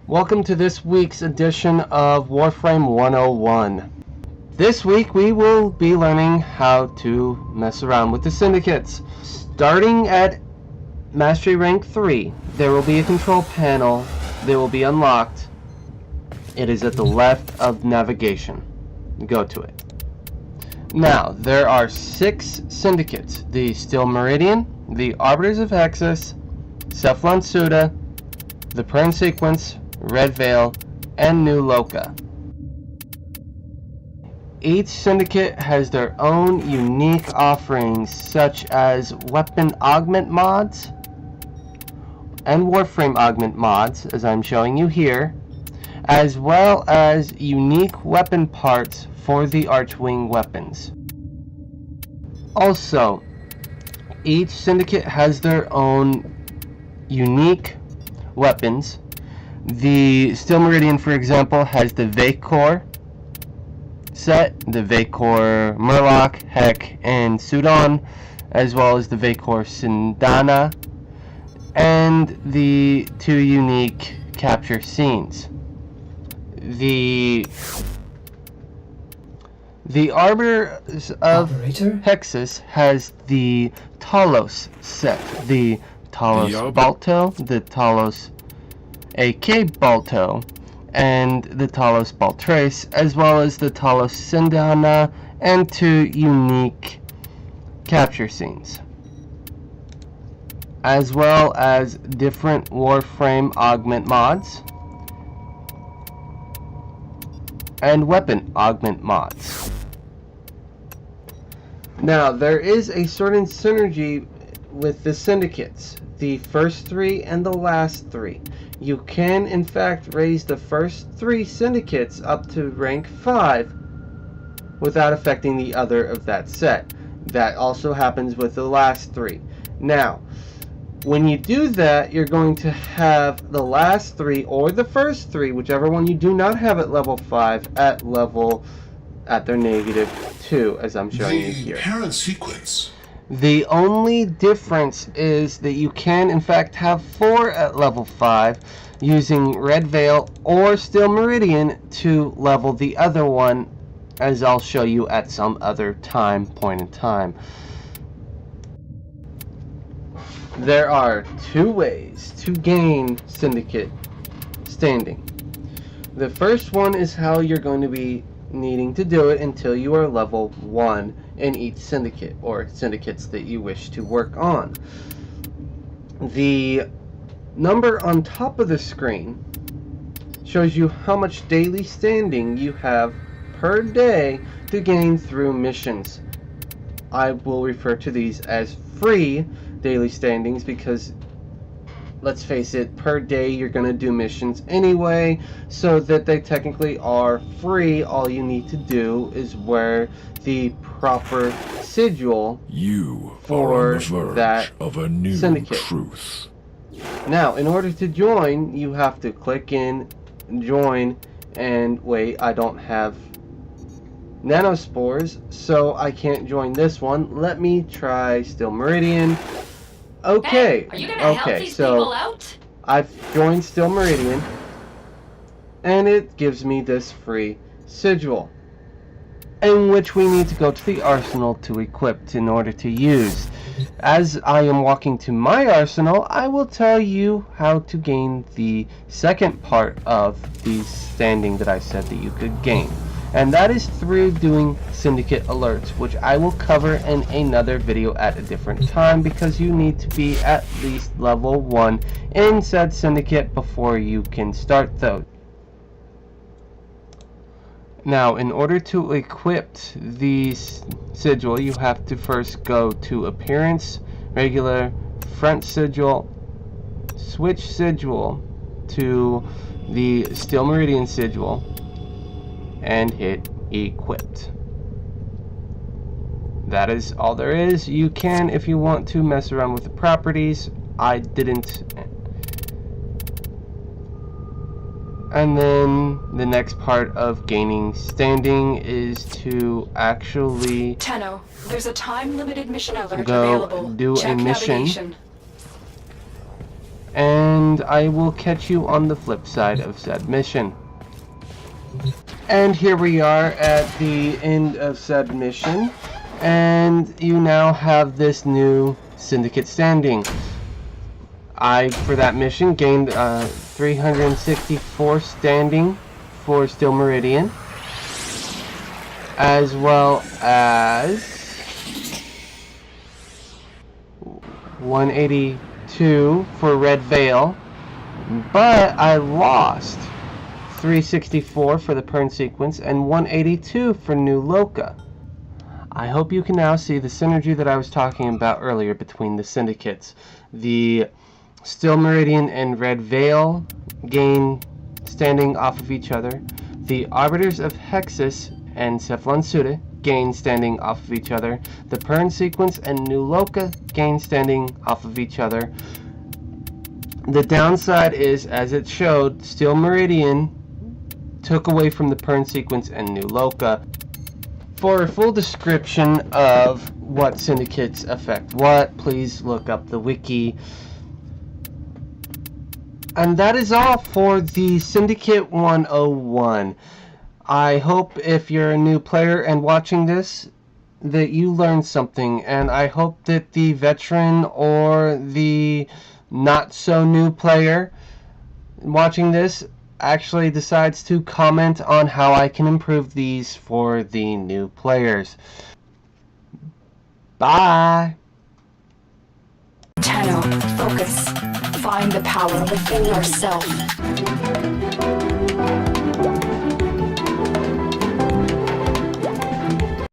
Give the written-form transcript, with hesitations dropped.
Welcome to this week's edition of Warframe 101. This week we will be learning how to mess around with the Syndicates. Starting at Mastery Rank 3, there will be a control panel that will be unlocked. It is at the left of navigation. Go to it. Now, there are 6 Syndicates: the Steel Meridian, the Arbiters of Hexus, Cephalon Suda, the Pern Sequence, Red Veil, and New Loka. Each syndicate has their own unique offerings, such as weapon augment mods and Warframe augment mods, as I'm showing you here, as well as unique weapon parts for the Archwing weapons. Also, each syndicate has their own unique weapons. The Steel Meridian, for example, has the Vacor set, the Vacor Murloc, Heck, and Sudan, as well as the Vacor Sindana, and the 2 unique capture scenes. The Arbiters of Hexus has the Talos set, the Talos Balto, the Talos AK Balto, and the Talos Baltrace, as well as the Talos Sindana, and 2 unique capture scenes, as well as different Warframe augment mods and weapon augment mods. Now, there is a certain synergy with the Syndicates, the first 3 and the last 3. You can, in fact, raise the first 3 Syndicates up to rank 5 without affecting the other of that set. That also happens with the last 3. Now, when you do that, you're going to have the last 3 or the first 3, whichever one you do not have at level 5, at their -2, as I'm showing you here. Parent sequence. The only difference is that you can, in fact, have 4 at level 5 using Red Veil or Steel Meridian to level the other one, as I'll show you at some other point in time. There are 2 ways to gain Syndicate standing. The first one is how you're going to be needing to do it until you are level 1 in each syndicate, or syndicates that you wish to work on. The number on top of the screen shows you how much daily standing you have per day to gain through missions. I will refer to these as free daily standings because, let's face it, per day you're going to do missions anyway, so that they technically are free. All you need to do is wear the proper sigil for that of a new syndicate. Truth. Now, in order to join, you have to click in, join, and wait, I don't have nanospores, so I can't join this one. Let me try Steel Meridian. Okay, hey, are you gonna help these people out? I've joined Steel Meridian, and it gives me this free sigil, in which we need to go to the arsenal to equip in order to use. As I am walking to my arsenal, I will tell you how to gain the second part of the standing that I said that you could gain. And that is through doing syndicate alerts, which I will cover in another video at a different time, because you need to be at least level 1 in said syndicate before you can start those. Now, in order to equip the sigil, you have to first go to Appearance, Regular, Front Sigil, switch sigil to the Steel Meridian sigil, and hit Equipped. That is all there is. You can, if you want to, mess around with the properties. I didn't. And then the next part of gaining standing is to actually Tenno, there's a time-limited mission alert go available. do Check a mission navigation. and I will catch you on the flip side of said mission. And here we are at the end of said mission, and you now have this new Syndicate standing. I, for that mission, gained 364 standing for Steel Meridian, as well as 182 for Red Veil, but I lost 364 for the Pern sequence and 182 for New Loka. I hope you can now see the synergy that I was talking about earlier between the Syndicates. The Steel Meridian and Red Veil gain standing off of each other. The Arbiters of Hexus and Cephalon Suda gain standing off of each other. The Pern sequence and New Loka gain standing off of each other. The downside is, as it showed, Steel Meridian took away from the Pern sequence and New Loka. For a full description of what Syndicates affect what, please look up the wiki. And that is all for the Syndicate 101. I hope if you're a new player and watching this that you learned something, and I hope that the veteran or the not so new player watching this actually decides to comment on how I can improve these for the new players. Bye! Tenno, focus. Find the power within yourself.